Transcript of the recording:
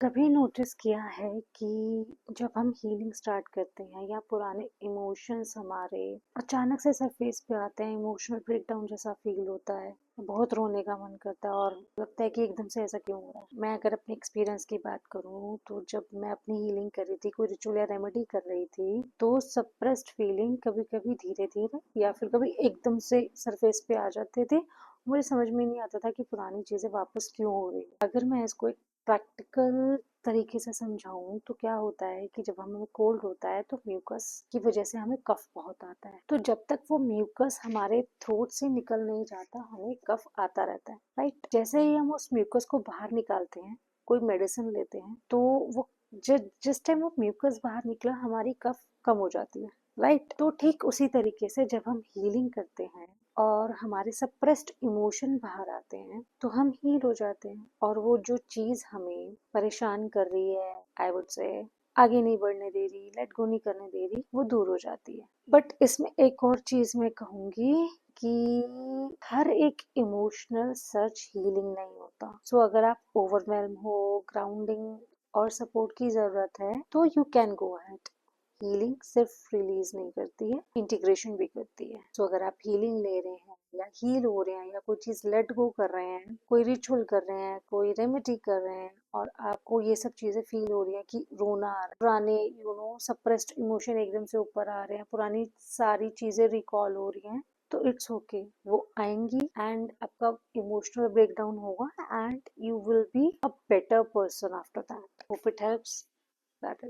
कभी नोटिस किया है कि जब हम हीलिंग स्टार्ट करते हैं या पुराने इमोशंस हमारे अचानक से सरफेस पे आते हैं, इमोशनल ब्रेकडाउन जैसा फील होता है, बहुत रोने का मन करता है और लगता है कि एकदम से ऐसा क्यों हो रहा है। मैं अगर अपने एक्सपीरियंस की बात करूँ तो जब मैं अपनी हीलिंग कर रही थी, कोई रिचुअल या रेमेडी कर रही थी, तो सप्रेस्ड फीलिंग कभी कभी धीरे धीरे या फिर कभी एकदम से सरफेस पे आ जाते थे। मुझे समझ में नहीं आता था कि पुरानी चीजें वापस क्यों हो रही है। अगर मैं इसको प्रैक्टिकल तरीके से समझाऊं तो क्या होता है कि जब हमें कोल्ड होता है तो म्यूकस की वजह से हमें कफ बहुत आता है। तो जब तक वो म्यूकस हमारे थ्रोट से निकल नहीं जाता हमें कफ आता रहता है, राइट। जैसे ही हम उस म्यूकस को बाहर निकालते हैं, कोई मेडिसिन लेते हैं, तो वो जिस टाइम वो म्यूकस बाहर निकला हमारी कफ कम हो जाती है, राइट। तो ठीक उसी तरीके से जब हम हीलिंग करते हैं और हमारे सप्रेस्ड इमोशन बाहर आते हैं तो हम हील हो जाते हैं और वो जो चीज हमें परेशान कर रही है, आई वुड से आगे नहीं बढ़ने दे रही, लेट गो नहीं करने दे रही, वो दूर हो जाती है। बट इसमें एक और चीज मैं कहूंगी कि हर एक इमोशनल सर्च हीलिंग नहीं होता। सो अगर आप ओवरवेल्म हो, ग्राउंडिंग और सपोर्ट की जरूरत है तो you can go ahead. Healing सिर्फ रिलीज नहीं करती है, इंटीग्रेशन भी करती है। तो अगर आप हीलिंग ले रहे हैं या हील हो रहे हैं या कोई चीज लेट गो कर रहे हैं, कोई रिचुअल कर रहे हैं, कोई रेमेडी कर रहे हैं और आपको ये सब चीजें फील हो रही है कि रोना आ रहा है, पुराने सप्रेस्ड इमोशन एकदम से ऊपर आ रहे हैं, पुरानी सारी चीजें रिकॉल हो रही हैं, तो इट्स ओके, वो आएंगी एंड आपका इमोशनल ब्रेकडाउन होगा and you will be a better person after that. Hope it helps. That